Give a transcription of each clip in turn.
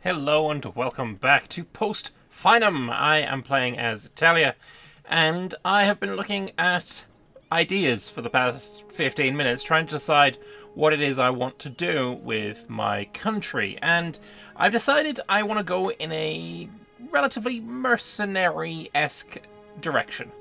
Hello and welcome back to Post Finem. I am playing as Italia, and I have been looking at ideas for the past 15 minutes, trying to decide what it is I want to do with my country. And I've decided I want to go in a relatively mercenary-esque direction.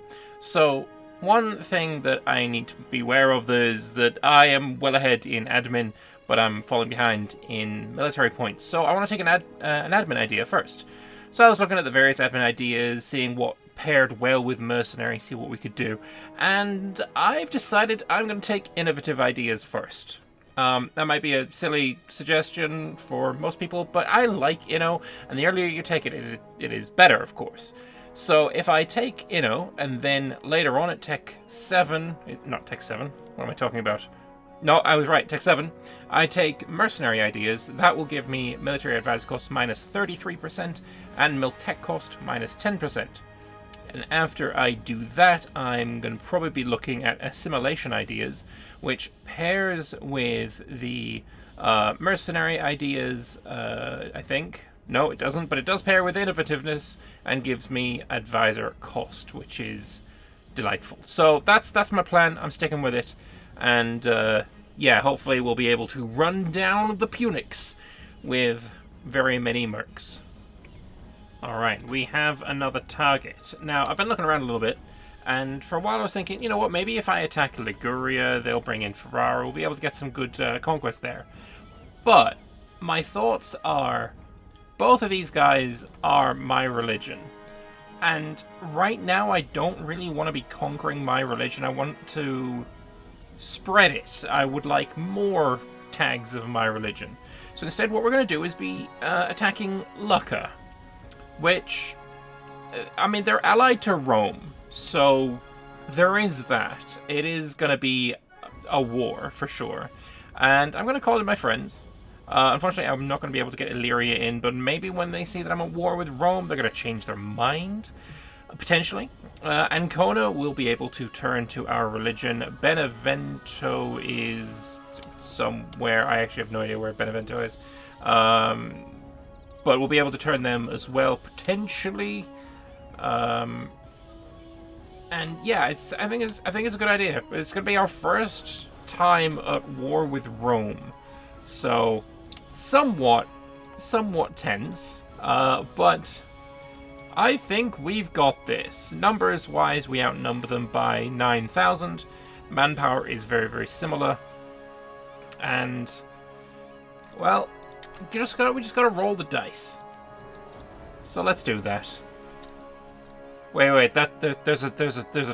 So, one thing that I need to be aware of is that I am well ahead in admin, but I'm falling behind in military points. So I want to take an admin idea first. So I was looking at the various admin ideas, seeing what paired well with mercenary, see what we could do. And I've decided I'm going to take innovative ideas first. That might be a silly suggestion for most people, but I like Inno, and the earlier you take it, it is better, of course. So if I take Inno, and then later on at Tech 7, not Tech 7, what am I talking about? No, I was right, Tech 7. I take mercenary ideas. That will give me military advice cost minus 33% and mil tech cost minus 10%. And after I do that, I'm going to probably be looking at assimilation ideas, which pairs with the mercenary ideas, I think. No, it doesn't, but it does pair with innovativeness and gives me advisor cost, which is delightful. So that's my plan. I'm sticking with it. And, yeah, hopefully we'll be able to run down the Punics with very many mercs. Alright, we have another target. Now, I've been looking around a little bit, and for a while I was thinking, you know what, maybe if I attack Liguria, they'll bring in Ferrara, we'll be able to get some good conquest there. But, my thoughts are, both of these guys are my religion. And right now I don't really want to be conquering my religion, I want to spread it. I would like more tags of my religion. So instead what we're going to do is be attacking Lucca, which, I mean, they're allied to Rome, so there is that. It is going to be a war, for sure. And I'm going to call in my friends. Unfortunately, I'm not going to be able to get Illyria in, but maybe when they see that I'm at war with Rome, they're going to change their mind. Potentially. Ancona will be able to turn to our religion. Benevento is somewhere. I actually have no idea where Benevento is. But we'll be able to turn them as well, potentially. And yeah, I think it's a good idea. It's going to be our first time at war with Rome. So, somewhat tense. But I think we've got this. Numbers-wise, we outnumber them by 9,000. Manpower is very, very similar. And, well, we just gotta roll the dice. So let's do that. Wait, there's a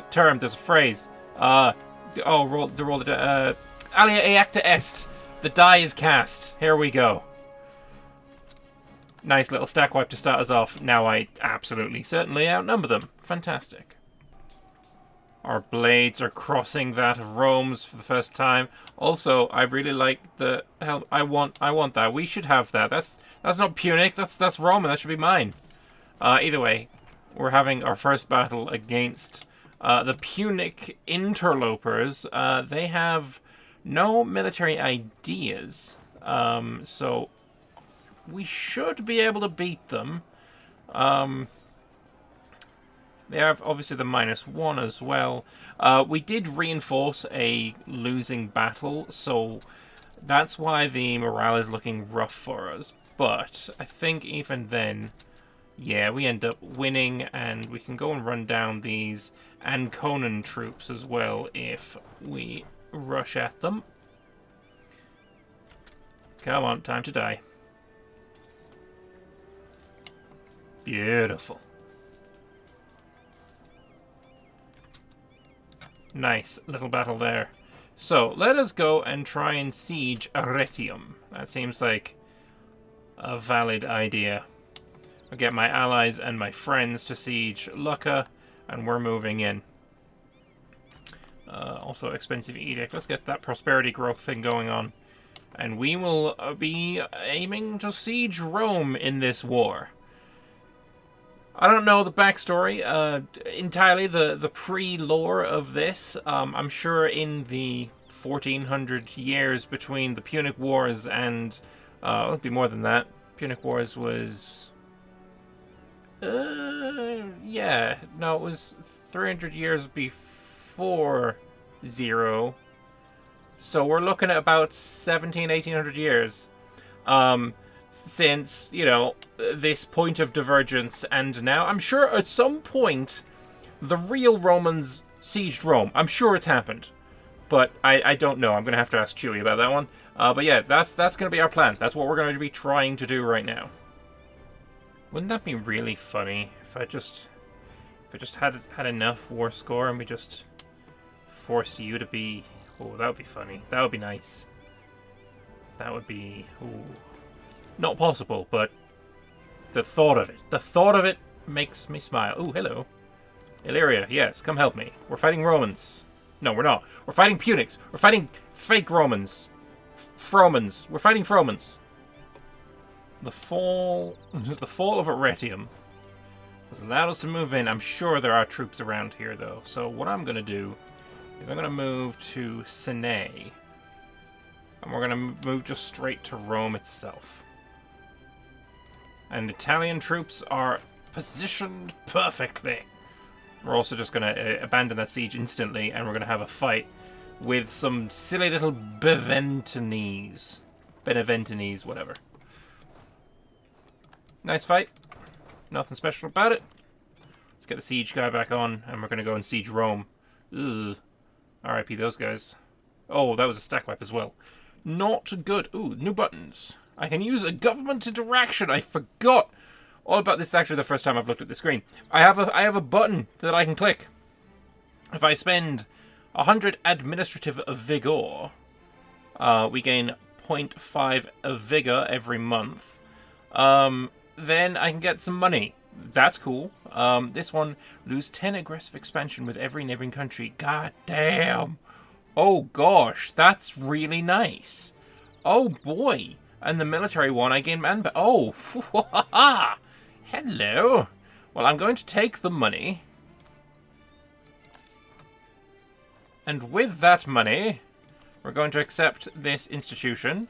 term, there's a phrase. Roll the die. Alia eacta est. The die is cast. Here we go. Nice little stack wipe to start us off. Now I absolutely, certainly outnumber them. Fantastic. Our blades are crossing that of Rome's for the first time. Also, I really like the hell. I want that. We should have that. That's not Punic. That's Roman. That should be mine. Either way, we're having our first battle against the Punic interlopers. They have no military ideas. So we should be able to beat them. They have obviously the -1 as well. We did reinforce a losing battle, so that's why the morale is looking rough for us. But I think even then, yeah, we end up winning, and we can go and run down these Anconan troops as well if we rush at them. Come on, time to die. Beautiful. Nice little battle there. So, let us go and try and siege Arretium. That seems like a valid idea. I'll get my allies and my friends to siege Lucca, and we're moving in. Also, expensive edict. Let's get that prosperity growth thing going on. And we will be aiming to siege Rome in this war. I don't know the backstory entirely, the pre-lore of this. I'm sure in the 1400 years between the Punic Wars and, it would be more than that, Punic Wars was... yeah. No, it was 300 years before 0. So we're looking at about 1800 years. Since, you know, this point of divergence, and now I'm sure at some point the real Romans sieged Rome. I'm sure it's happened. But I don't know. I'm going to have to ask Chewie about that one. But yeah, that's going to be our plan. That's what we're going to be trying to do right now. Wouldn't that be really funny if I just had enough war score and we just forced you to be... Oh, that would be funny. That would be nice. That would be... Ooh. Not possible, but the thought of it makes me smile. Ooh, hello. Illyria, yes, come help me. We're fighting Romans. No, we're not. We're fighting Punics. We're fighting fake Romans. Fromans. We're fighting Fromans. The fall of Arretium has allowed us to move in. I'm sure there are troops around here, though. So what I'm going to do is I'm going to move to Sine. And we're going to move just straight to Rome itself. And Italian troops are positioned perfectly. We're also just going to abandon that siege instantly, and we're going to have a fight with some silly little Beneventinese, whatever. Nice fight. Nothing special about it. Let's get the siege guy back on, and we're going to go and siege Rome. Ugh. RIP those guys. Oh, that was a stack wipe as well. Not good. Ooh, new buttons. I can use a government interaction. I forgot all about this. Actually, the first time I've looked at the screen. I have a button that I can click. If I spend 100 administrative vigor, we gain 0.5 of vigor every month. Then I can get some money. That's cool. This one, lose 10 aggressive expansion with every neighboring country. God damn. Oh gosh, that's really nice. Oh boy. And the military one, I gain manpower. Oh, hello. Well, I'm going to take the money. And with that money, we're going to accept this institution.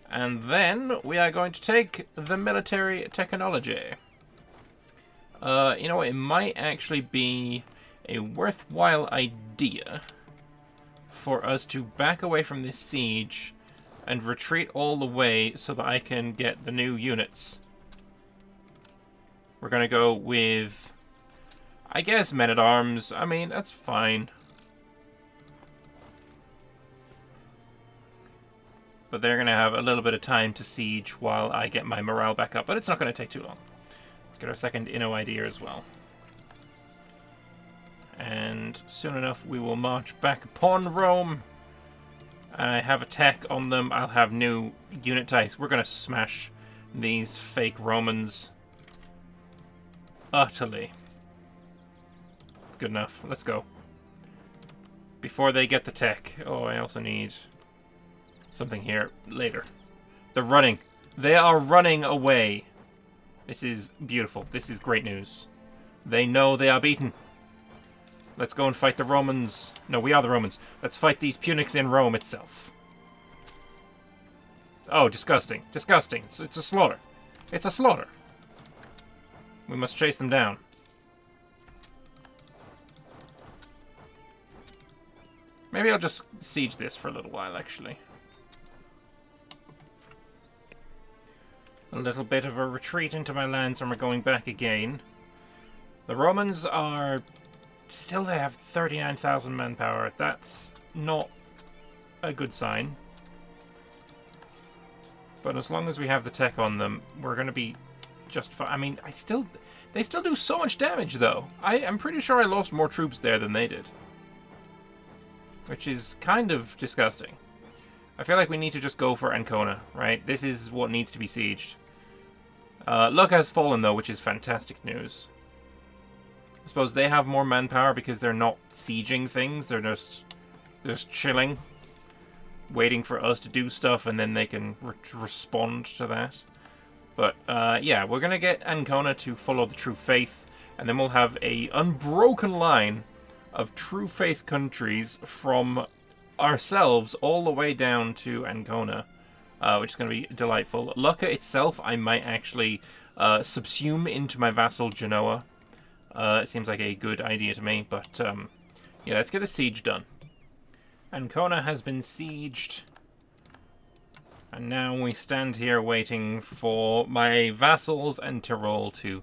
And then we are going to take the military technology. You know what? It might actually be a worthwhile idea for us to back away from this siege and retreat all the way so that I can get the new units. We're going to go with, I guess, men-at-arms. I mean, that's fine. But they're going to have a little bit of time to siege while I get my morale back up. But it's not going to take too long. Let's get our second Inno idea as well. And soon enough, we will march back upon Rome. And I have a tech on them. I'll have new unit types. We're going to smash these fake Romans utterly. Good enough. Let's go. Before they get the tech. Oh, I also need something here later. They're running. They are running away. This is beautiful. This is great news. They know they are beaten. Let's go and fight the Romans. No, we are the Romans. Let's fight these Punics in Rome itself. Oh, disgusting. Disgusting. It's a slaughter. It's a slaughter. We must chase them down. Maybe I'll just siege this for a little while, actually. A little bit of a retreat into my lands, and we're going back again. The Romans are... Still, they have 39,000 manpower. That's not a good sign. But as long as we have the tech on them, we're going to be just fine. I mean, they still do so much damage, though. I'm pretty sure I lost more troops there than they did. Which is kind of disgusting. I feel like we need to just go for Ancona, right? This is what needs to be sieged. Luck has fallen, though, which is fantastic news. I suppose they have more manpower because they're not sieging things. They're just chilling, waiting for us to do stuff, and then they can respond to that. But yeah, we're gonna get Ancona to follow the True Faith, and then we'll have a unbroken line of True Faith countries from ourselves all the way down to Ancona, which is going to be delightful. Lucca itself, I might actually subsume into my vassal Genoa. It seems like a good idea to me, but yeah, let's get the siege done. Ancona has been sieged. And now we stand here waiting for my vassals and Tyrol to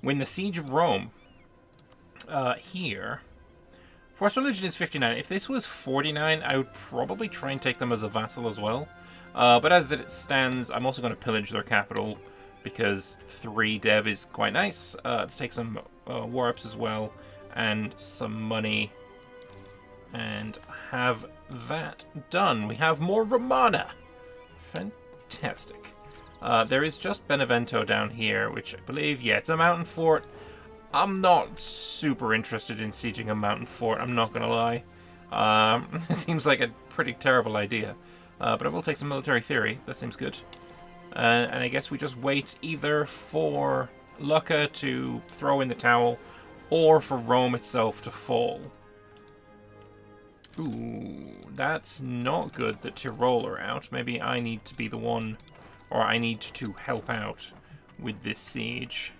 win the siege of Rome. Here, force religion is 59. If this was 49, I would probably try and take them as a vassal as well. But as it stands, I'm also going to pillage their capital because 3 dev is quite nice. Let's take some war ups as well and some money and have that done. We have more Romana. Fantastic. There is just Benevento down here, which I believe, yeah, it's a mountain fort. I'm not super interested in sieging a mountain fort, I'm not going to lie. It seems like a pretty terrible idea. But I will take some military theory. That seems good. And I guess we just wait either for Lucca to throw in the towel or for Rome itself to fall. Ooh, that's not good that Tyrol are out. Maybe I need to be the one, or I need to help out with this siege.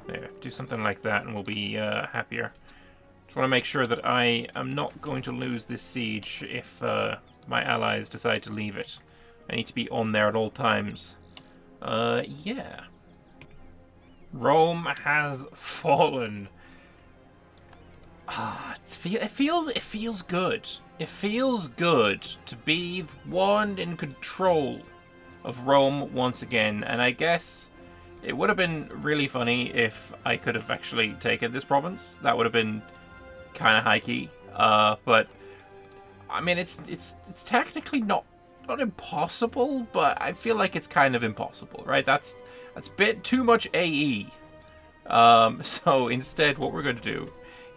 There, do something like that and we'll be happier. Just want to make sure that I am not going to lose this siege if my allies decide to leave it. I need to be on there at all times. Yeah. Rome has fallen. It feels good. It feels good to be one in control of Rome once again. And I guess it would have been really funny if I could have actually taken this province. That would have been kind of high key. But I mean, it's technically not impossible, but I feel like it's kind of impossible, right? That's a bit too much AE. So instead, what we're going to do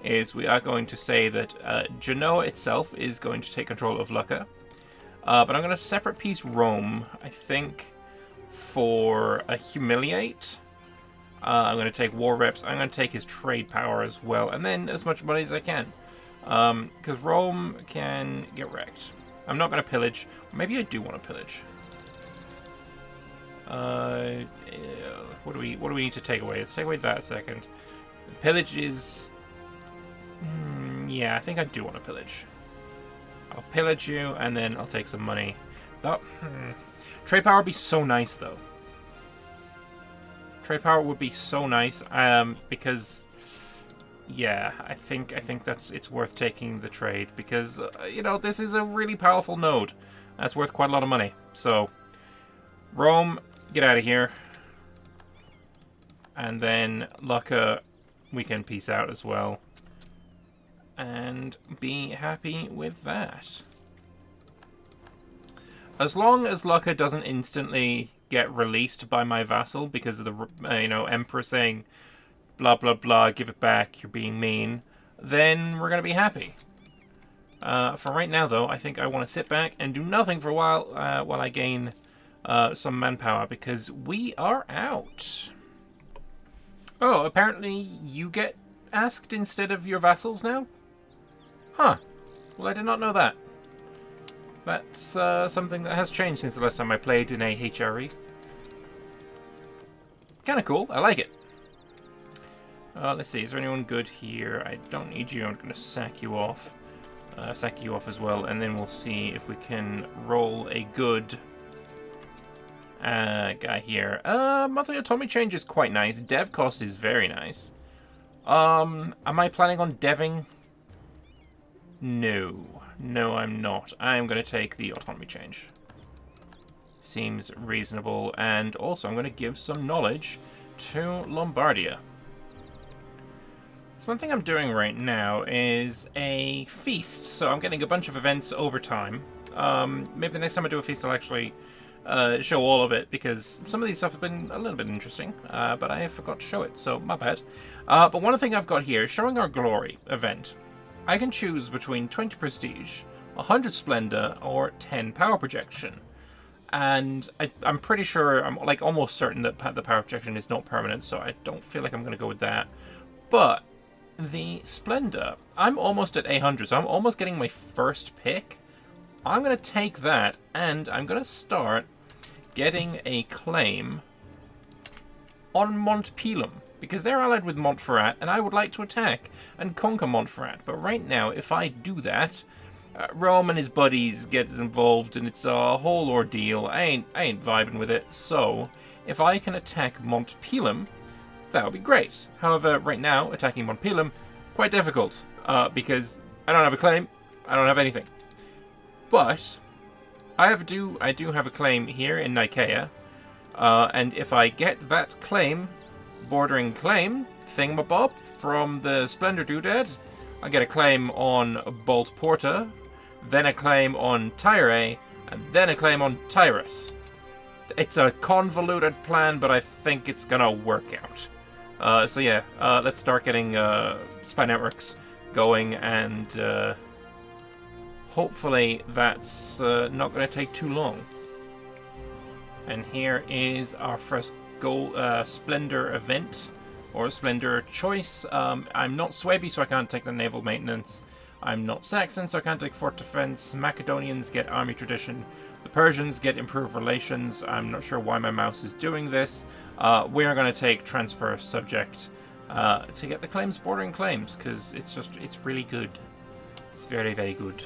is we are going to say that Genoa itself is going to take control of Lucca. But I'm going to separate piece Rome, I think, for a humiliate. I'm going to take war reps. I'm going to take his trade power as well. And then as much money as I can. Because Rome can get wrecked. I'm not going to pillage. Maybe I do want to pillage. What do we need to take away? Let's take away that a second. Pillage is... yeah, I think I do want to pillage. I'll pillage you, and then I'll take some money. Trade power would be so nice, though. Trade power would be so nice, because, yeah, I think it's worth taking the trade, because, you know, this is a really powerful node. That's worth quite a lot of money. So, Rome, get out of here. And then Lucca, we can peace out as well. And be happy with that. As long as Lucca doesn't instantly get released by my vassal because of the, Emperor saying, blah, blah, blah, give it back, you're being mean, then we're going to be happy. For right now, though, I think I want to sit back and do nothing for a while I gain some manpower, because we are out. Oh, apparently you get asked instead of your vassals now? Huh. Well, I did not know that. That's something that has changed since the last time I played in a HRE. Kind of cool. I like it. Let's see. Is there anyone good here? I don't need you. I'm going to sack you off. Sack you off as well. And then we'll see if we can roll a good guy here. Monthly autonomy change is quite nice. Dev cost is very nice. Am I planning on deving? No. No, I'm not. I'm going to take the autonomy change. Seems reasonable. And also, I'm going to give some knowledge to Lombardia. So one thing I'm doing right now is a feast. So I'm getting a bunch of events over time. Maybe the next time I do a feast, I'll actually show all of it, because some of these stuff have been a little bit interesting, but I forgot to show it, so my bad. But one thing I've got here is showing our glory event. I can choose between 20 prestige, 100 splendor, or 10 power projection. And I'm pretty sure, I'm like almost certain that the power projection is not permanent, so I don't feel like I'm going to go with that. But the Splendor. I'm almost at 800, so I'm almost getting my first pick. I'm going to take that, and I'm going to start getting a claim on Montpellier, because they're allied with Montferrat, and I would like to attack and conquer Montferrat. But right now, if I do that, Rome and his buddies get involved, and it's a whole ordeal. I ain't vibing with it. So, if I can attack Montpellier, that would be great. However, right now, attacking Montpellier, quite difficult, because I don't have a claim, I don't have anything. But I do have a claim here in Nicaea, and if I get that claim, bordering claim, thingamabob from the Splendor Doodad, I get a claim on Bolt Porta, then a claim on Tyre, and then a claim on Tyrus. It's a convoluted plan, but I think it's gonna work out. So yeah, let's start getting spy networks going, and hopefully that's not going to take too long. And here is our first Splendor event, or Splendor choice. I'm not Swaby, so I can't take the naval maintenance. I'm not Saxon, so I can't take fort defense. Macedonians get army tradition. The Persians get improved relations. I'm not sure why my mouse is doing this. We are going to take transfer subject to get the claims bordering claims, because it's really good. It's very, very good.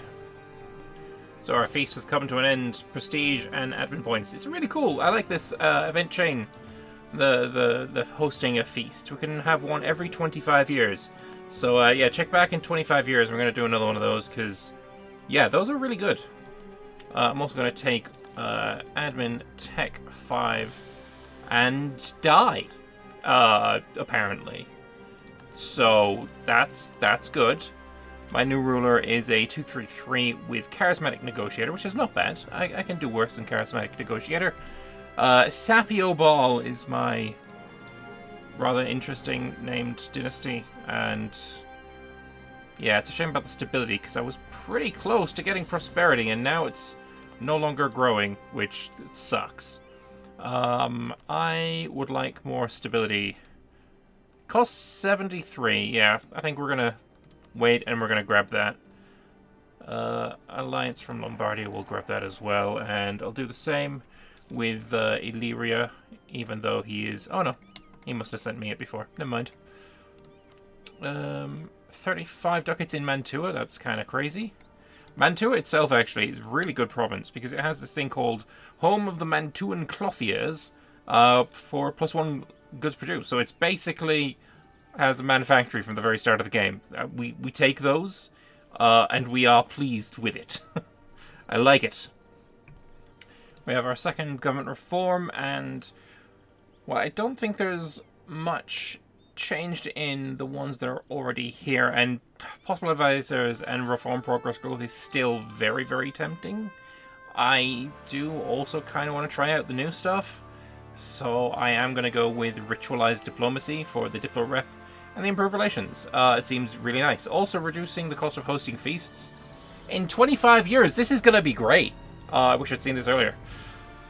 So our feast has come to an end. Prestige and admin points. It's really cool. I like this event chain. The hosting a feast. We can have one every 25 years. So yeah, check back in 25 years. We're going to do another one of those, because yeah, those are really good. I'm also going to take admin tech 5 and die, apparently. So that's good. My new ruler is a 233 with Charismatic Negotiator, which is not bad. I can do worse than Charismatic Negotiator. Sapio Ball is my rather interesting named dynasty, and yeah, it's a shame about the stability, because I was pretty close to getting prosperity, and now it's no longer growing, which sucks. I would like more stability. Costs 73, yeah, I think we're gonna wait, and we're gonna grab that. Alliance from Lombardia will grab that as well, and I'll do the same with Illyria, even though he is... Oh no, he must have sent me it before. Never mind. 35 ducats in Mantua, that's kind of crazy. Mantua itself, actually, is a really good province, because it has this thing called Home of the Mantuan Clothiers for +1 goods produced. So it's basically has a manufactory from the very start of the game. We take those, and we are pleased with it. I like it. We have our second government reform, and well, I don't think there's much changed in the ones that are already here, and possible advisors and reform progress growth is still very, very tempting. I do also kind of want to try out the new stuff, so I am going to go with ritualized diplomacy for the diplo rep and the improved relations. It seems really nice. Also reducing the cost of hosting feasts. In 25 years, this is going to be great. I wish I'd seen this earlier.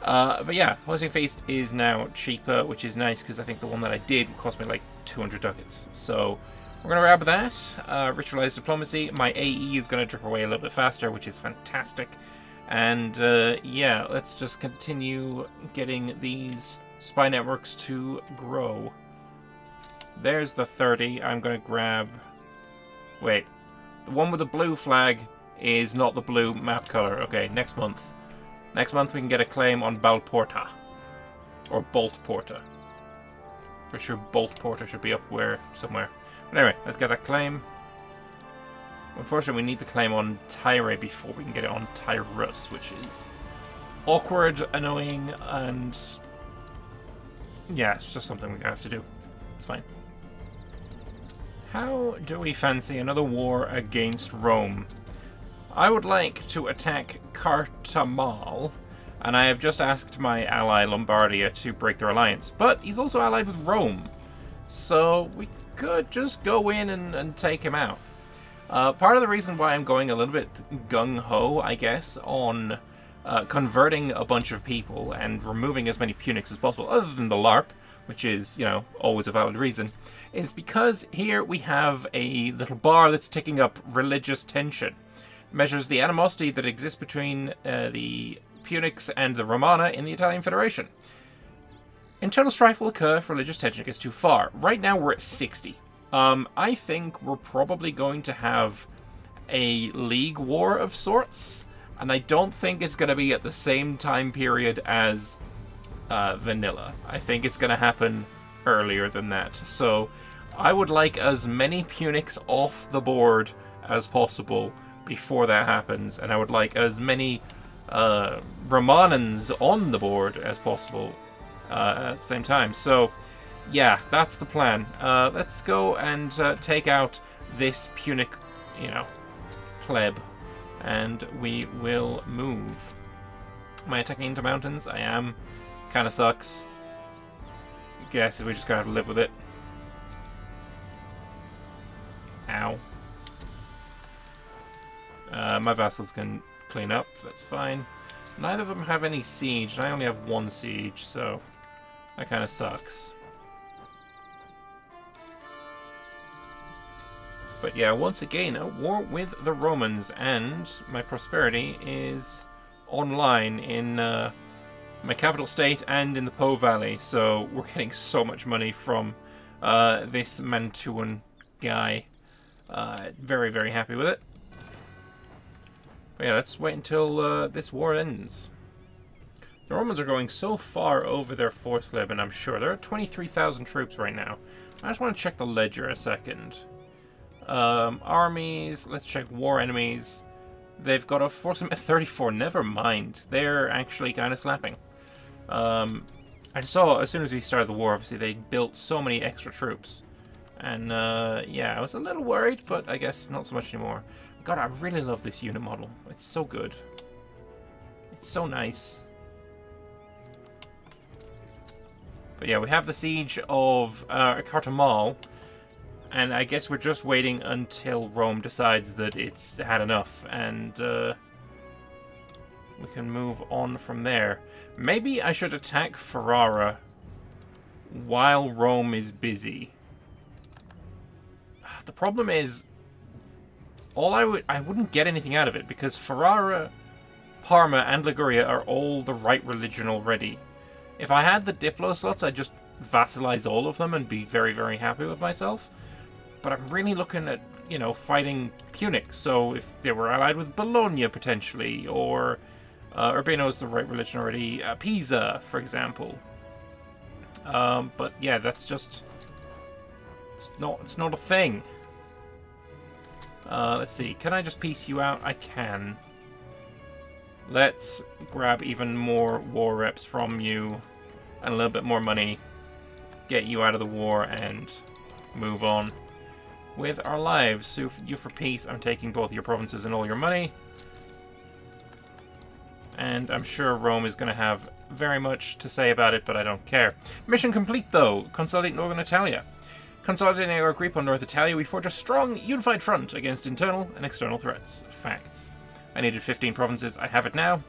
But yeah, hosting feast is now cheaper, which is nice, because I think the one that I did would cost me like 200 ducats. So we're going to grab that. Ritualized diplomacy. My AE is going to drip away a little bit faster, which is fantastic. And yeah, let's just continue getting these spy networks to grow. There's the 30. I'm going to grab... Wait. The one with the blue flag is not the blue map color. Okay, next month. Next month we can get a claim on Balporta. Or Bolt Porta. Pretty sure Bolt Porta should be up where somewhere. But anyway, let's get that claim. Unfortunately, we need the claim on Tyre before we can get it on Tyrus, which is awkward, annoying, and yeah, it's just something we have to do. It's fine. How do we fancy another war against Rome? I would like to attack Cartamal, and I have just asked my ally Lombardia to break their alliance, but he's also allied with Rome, so we could just go in and take him out. Part of the reason why I'm going a little bit gung-ho, I guess, on converting a bunch of people and removing as many Punics as possible, other than the LARP, which is, you know, always a valid reason, is because here we have a little bar that's ticking up religious tension. It measures the animosity that exists between the Punics and the Romana in the Italian Federation. Internal strife will occur if religious tension gets too far. Right now we're at 60. I think we're probably going to have a league war of sorts, and I don't think it's going to be at the same time period as vanilla. I think it's going to happen earlier than that. So I would like as many Punics off the board as possible before that happens, and I would like as many Romanans on the board as possible at the same time. So yeah, that's the plan. Let's go and take out this Punic, you know, pleb, and we will move. Am I attacking into mountains? I am. Kind of sucks. Guess we're just gonna have to live with it. Ow. My vassals can clean up, that's fine. Neither of them have any siege, and I only have one siege, so that kind of sucks. But yeah, once again, a war with the Romans, and my prosperity is online in my capital state and in the Po Valley, so we're getting so much money from this Mantuan guy. Very, very happy with it. But yeah, let's wait until this war ends. The Romans are going so far over their force limit, I'm sure. They're at 23,000 troops right now. I just want to check the ledger a second. Armies, let's check war enemies. They've got a force limit of 34, never mind. They're actually kind of slapping. I saw, as soon as we started the war, obviously, they built so many extra troops. And, yeah, I was a little worried, but I guess not so much anymore. God, I really love this unit model. It's so good. It's so nice. But yeah, we have the siege of Carthage, and I guess we're just waiting until Rome decides that it's had enough, and we can move on from there. Maybe I should attack Ferrara while Rome is busy. The problem is, I wouldn't get anything out of it, because Ferrara, Parma, and Liguria are all the right religion already. If I had the Diplo slots, I'd just vassalize all of them and be very, very happy with myself. But I'm really looking at, you know, fighting Punic. So if they were allied with Bologna, potentially, or Urbino's the right religion already, Pisa, for example. But yeah, that's just... It's not a thing. Let's see. Can I just piece you out? I can. Let's grab even more war reps from you and a little bit more money. Get you out of the war and move on with our lives. So you for peace, I'm taking both your provinces and all your money. And I'm sure Rome is going to have very much to say about it, but I don't care. Mission complete, though. Consolidate Northern Italia. Consolidating our grip on North Italia, we forge a strong, unified front against internal and external threats. Facts. I needed 15 provinces. I have it now.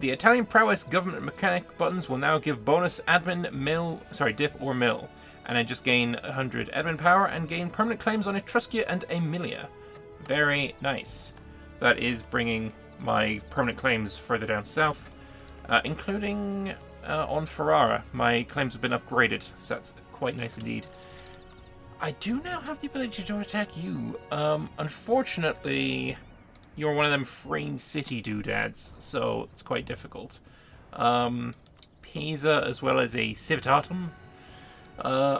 The Italian prowess government mechanic buttons will now give bonus admin, dip or mill. And I just gain 100 admin power and gain permanent claims on Etruskia and Emilia. Very nice. That is bringing my permanent claims further down south, including on Ferrara. My claims have been upgraded, so that's quite nice indeed. I do now have the ability to attack you. Unfortunately, you're one of them free city doodads, so it's quite difficult. Pisa, as well as a Civitatum.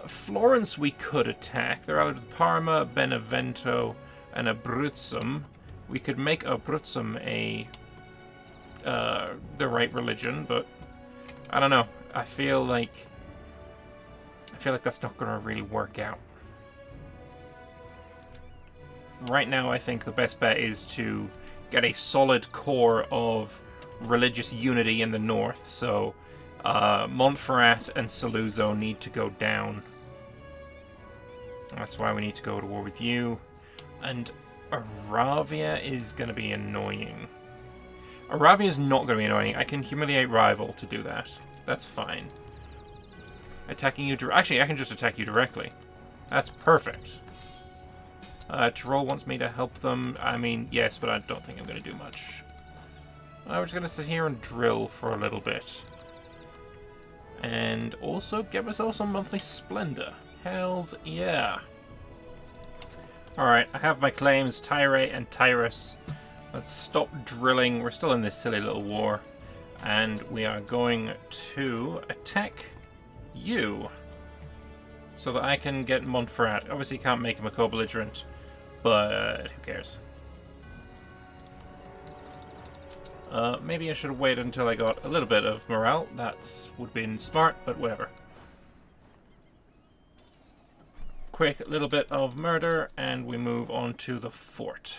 Florence we could attack. They're allied with Parma, Benevento, and Abruzzum. We could make Abruzzum the right religion, but I don't know. I feel like that's not going to really work out. Right now, I think the best bet is to get a solid core of religious unity in the north. So, Montferrat and Saluzzo need to go down. That's why we need to go to war with you. And Aravia is going to be annoying. Aravia is not going to be annoying. I can humiliate rival to do that. That's fine. Attacking you... Actually, I can just attack you directly. That's perfect. Tyrol wants me to help them. I mean, yes, but I don't think I'm going to do much. We're just going to sit here and drill for a little bit. And also get myself some monthly splendor. Hells yeah. Alright, I have my claims, Tyre and Tyrus. Let's stop drilling. We're still in this silly little war. And we are going to attack you. So that I can get Montferrat. Obviously can't make him a co-belligerent. But who cares? Maybe I should have waited until I got a little bit of morale. That would have been smart, but whatever. Quick little bit of murder, and we move on to the fort.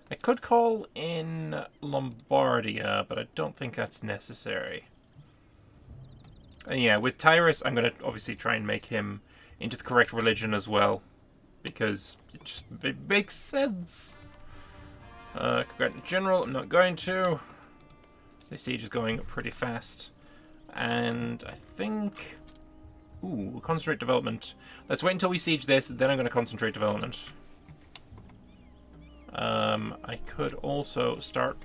I could call in Lombardia, but I don't think that's necessary. And yeah, with Tyrus, I'm going to obviously try and make him into the correct religion as well. Because it makes sense. General, I'm not going to. The siege is going pretty fast. And I think... Ooh, concentrate development. Let's wait until we siege this, then I'm going to concentrate development. I could also start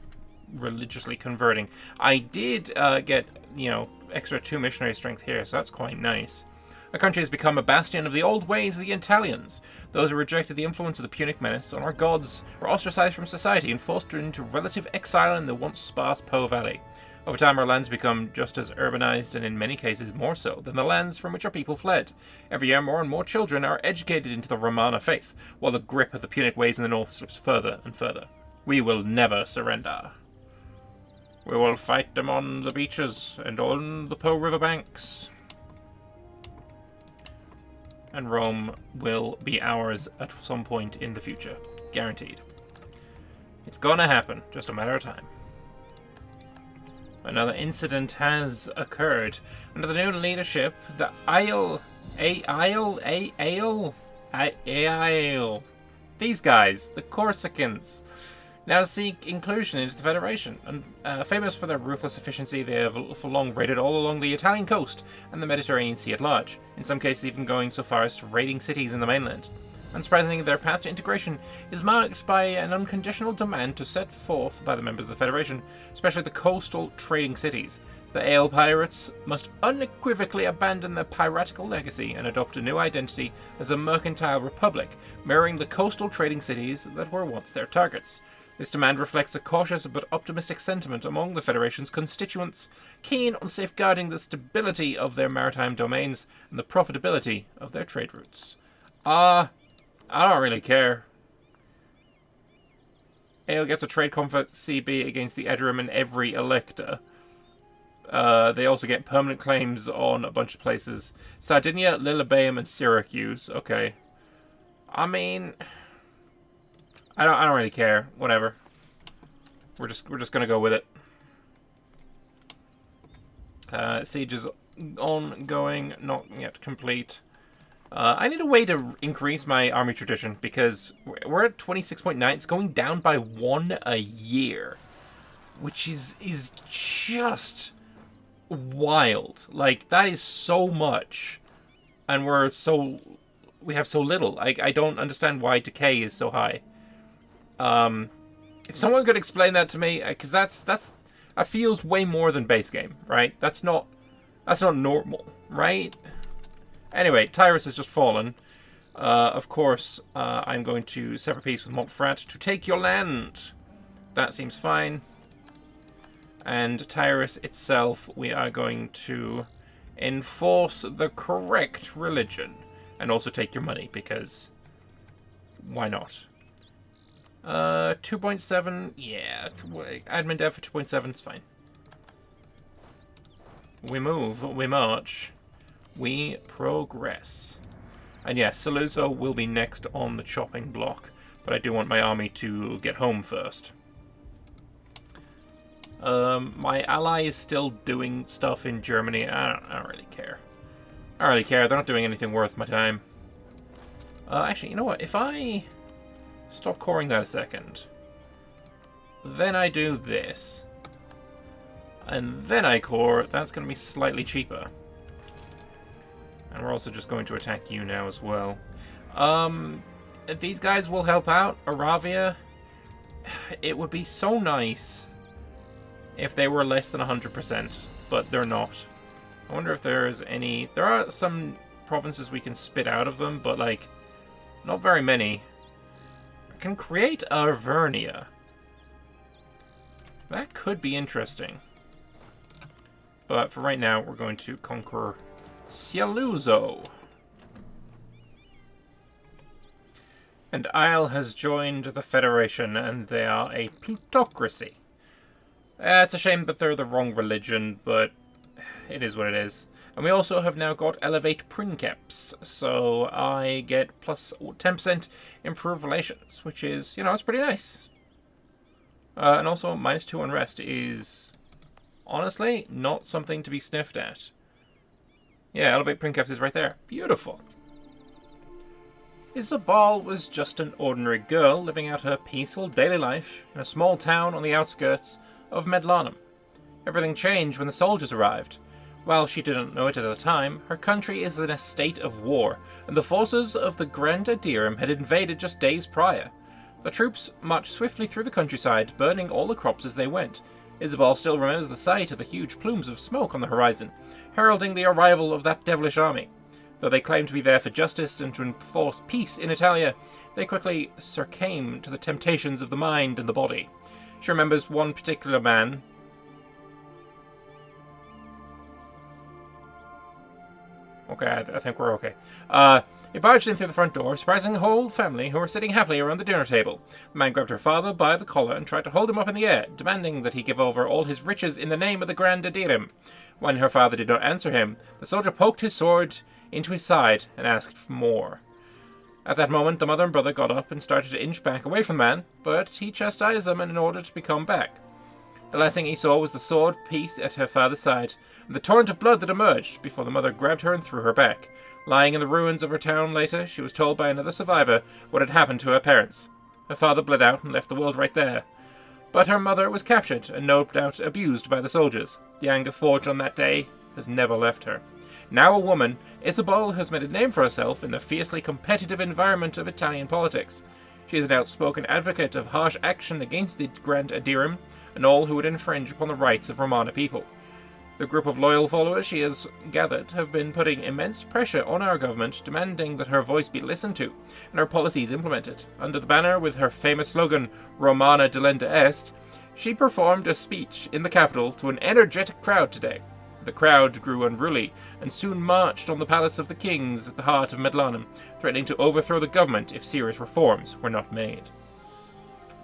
religiously converting. I did get, you know, extra 2 missionary strength here, so that's quite nice. Our country has become a bastion of the old ways of the Italians. Those who rejected the influence of the Punic menace on our gods were ostracized from society and forced into relative exile in the once sparse Po Valley. Over time, our lands become just as urbanized, and in many cases more so, than the lands from which our people fled. Every year, more and more children are educated into the Romana faith, while the grip of the Punic ways in the north slips further and further. We will never surrender. We will fight them on the beaches and on the Po River banks. And Rome will be ours at some point in the future. Guaranteed. It's gonna happen, just a matter of time. Another incident has occurred. Under the new leadership, the these guys, the Corsicans, now seek inclusion into the Federation. And famous for their ruthless efficiency, they have for long raided all along the Italian coast and the Mediterranean Sea at large, in some cases even going so far as to raiding cities in the mainland. Unsurprisingly, their path to integration is marked by an unconditional demand to set forth by the members of the Federation, especially the coastal trading cities. The Ale Pirates must unequivocally abandon their piratical legacy and adopt a new identity as a mercantile republic, mirroring the coastal trading cities that were once their targets. This demand reflects a cautious but optimistic sentiment among the Federation's constituents, keen on safeguarding the stability of their maritime domains and the profitability of their trade routes. I don't really care. Ale gets a trade comfort CB against the Edrim and every elector. They also get permanent claims on a bunch of places. Sardinia, Lilybaeum, and Syracuse. Okay. I mean, I don't really care. Whatever. We're just gonna go with it. Siege is ongoing, not yet complete. I need a way to increase my army tradition because we're at 26.9. It's going down by 1 a year, which is just wild. Like, that is so much, and we have so little. I don't understand why decay is so high. If someone could explain that to me, because that feels way more than base game, right? That's not normal, right? Anyway, Tyrus has just fallen. Of course, I'm going to sever peace with Montferrat to take your land. That seems fine. And Tyrus itself, we are going to enforce the correct religion. And also take your money, because why not? 2.7, yeah, admin dev for 2.7 is fine. We move, we march. We progress. And yes, Saluzzo will be next on the chopping block, but I do want my army to get home first. My ally is still doing stuff in Germany. I don't really care. I don't really care. They're not doing anything worth my time. Actually, you know what? If I stop coring that a second, then I do this. And then I core, that's going to be slightly cheaper. And we're also just going to attack you now as well. These guys will help out. Aravia, it would be so nice if they were less than 100%, but they're not. I wonder if there's any... There are some provinces we can spit out of them, but, like, not very many. I can create Arvernia. That could be interesting. But for right now, we're going to conquer Cialuzo. And Isle has joined the Federation, and they are a plutocracy. It's a shame that they're the wrong religion, but it is what it is. And we also have now got Elevate Princeps, so I get plus 10% improved relations, which is, you know, it's pretty nice. And also, -2 unrest is, honestly, not something to be sniffed at. Yeah, Elevate Princeps is right there. Beautiful. Isabelle was just an ordinary girl living out her peaceful daily life in a small town on the outskirts of Medlanum. Everything changed when the soldiers arrived. While she didn't know it at the time, her country is in a state of war, and the forces of the Grand Adirum had invaded just days prior. The troops marched swiftly through the countryside, burning all the crops as they went. Isabelle still remembers the sight of the huge plumes of smoke on the horizon, heralding the arrival of that devilish army. Though they claimed to be there for justice and to enforce peace in Italia, they quickly succumbed to the temptations of the mind and the body. She remembers one particular man. Okay, I think we're okay. He barged in through the front door, surprising the whole family, who were sitting happily around the dinner table. The man grabbed her father by the collar and tried to hold him up in the air, demanding that he give over all his riches in the name of the Grand Adirum. When her father did not answer him, the soldier poked his sword into his side and asked for more. At that moment, the mother and brother got up and started to inch back away from the man, but he chastised them in order to become back. The last thing he saw was the sword piece at her father's side, and the torrent of blood that emerged before the mother grabbed her and threw her back. Lying in the ruins of her town later, she was told by another survivor what had happened to her parents. Her father bled out and left the world right there. But her mother was captured and no doubt abused by the soldiers. The anger forged on that day has never left her. Now a woman, Isabelle has made a name for herself in the fiercely competitive environment of Italian politics. She is an outspoken advocate of harsh action against the Grand Adirum and all who would infringe upon the rights of Romana people. The group of loyal followers she has gathered have been putting immense pressure on our government, demanding that her voice be listened to and her policies implemented. Under the banner with her famous slogan, Romana delenda est, she performed a speech in the capital to an energetic crowd today. The crowd grew unruly and soon marched on the palace of the kings at the heart of Medlanum, threatening to overthrow the government if serious reforms were not made.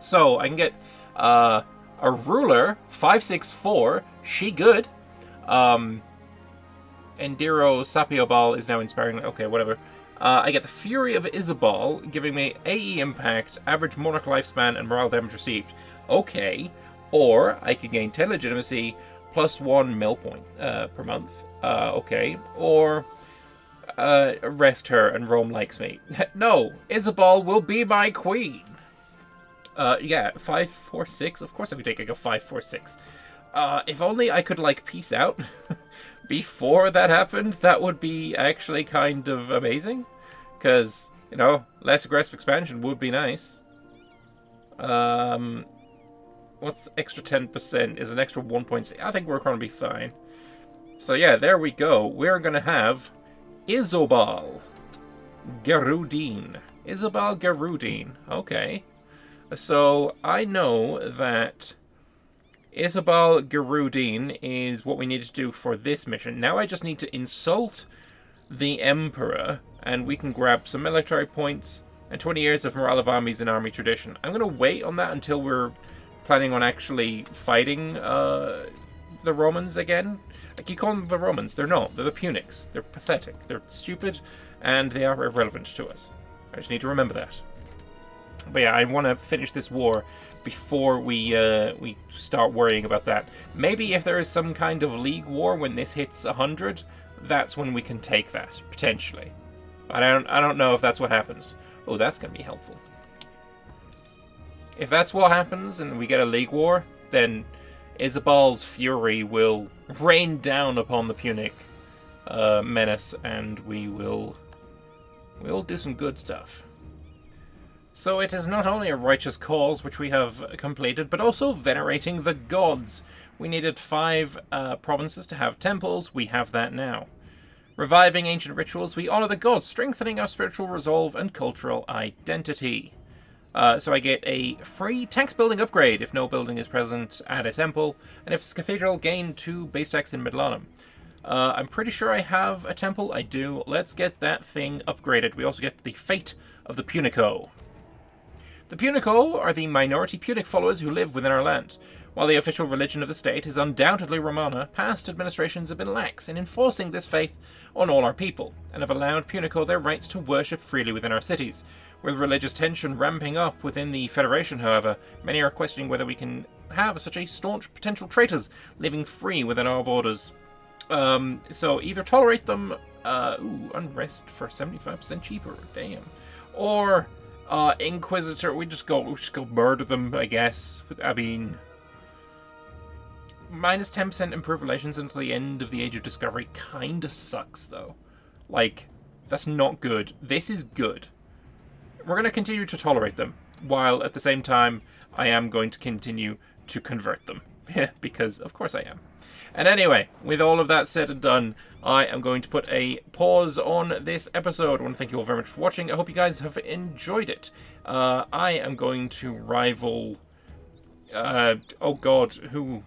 So I can get a ruler, 564, she good. Endiro Sapiobal is now inspiring. Okay, whatever. I get the Fury of Isabelle, giving me AE impact, average monarch lifespan, and morale damage received. Okay. Or I could gain 10 legitimacy, +1 mill point per month. Okay. Or arrest her and Rome likes me. No, Isabelle will be my queen. Yeah, 546. Of course, I'd be taking a 546. If only I could, like, peace out before that happened, that would be actually kind of amazing. Because, you know, less aggressive expansion would be nice. What's the extra 10%? Is an extra 1.6. I think we're going to be fine. So, yeah, there we go. We're going to have Isabelle Gerudine. Isabelle Gerudine. Okay. So, I know that Isabelle Gerudine is what we need to do for this mission. Now I just need to insult the Emperor, and we can grab some military points and 20 years of morale of armies and army tradition. I'm going to wait on that until we're planning on actually fighting the Romans again. I keep calling them the Romans. They're not. They're the Punics. They're pathetic. They're stupid, and they are irrelevant to us. I just need to remember that. But yeah, I want to finish this war before we start worrying about that. Maybe if there is some kind of league war when this hits 100, that's when we can take that, potentially. But I don't know if that's what happens. Oh, that's going to be helpful. If that's what happens and we get a league war, then Isabelle's fury will rain down upon the Punic menace, and we'll do some good stuff. So it is not only a righteous cause which we have completed, but also venerating the gods. We needed 5 provinces to have temples. We have that now. Reviving ancient rituals, we honor the gods, strengthening our spiritual resolve and cultural identity. So I get a free tax building upgrade if no building is present at a temple, and if it's a cathedral, gain 2 base tax in Midlanum. I'm pretty sure I have a temple. I do. Let's get that thing upgraded. We also get the fate of the Punico. The Punico are the minority Punic followers who live within our land. While the official religion of the state is undoubtedly Romana, past administrations have been lax in enforcing this faith on all our people, and have allowed Punico their rights to worship freely within our cities. With religious tension ramping up within the Federation, however, many are questioning whether we can have such a staunch potential traitors living free within our borders. So either tolerate them, unrest for 75% cheaper, damn, or Inquisitor, we just go murder them, I guess. I mean, minus 10% improve relations until the end of the Age of Discovery kinda sucks, though. Like, that's not good. This is good. We're gonna continue to tolerate them, while at the same time, I am going to continue to convert them. Because, of course I am. And anyway, with all of that said and done, I am going to put a pause on this episode. I want to thank you all very much for watching. I hope you guys have enjoyed it. I am going to rival... oh god, who...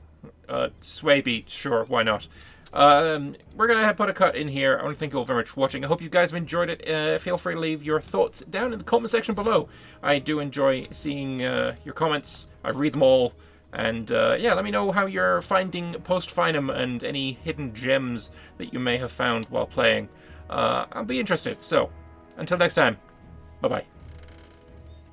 Swaby, sure, why not? We're going to put a cut in here. I want to thank you all very much for watching. I hope you guys have enjoyed it. Feel free to leave your thoughts down in the comment section below. I do enjoy seeing your comments. I read them all. And yeah, let me know how you're finding post-Finem and any hidden gems that you may have found while playing. I'll be interested. So, until next time, bye-bye.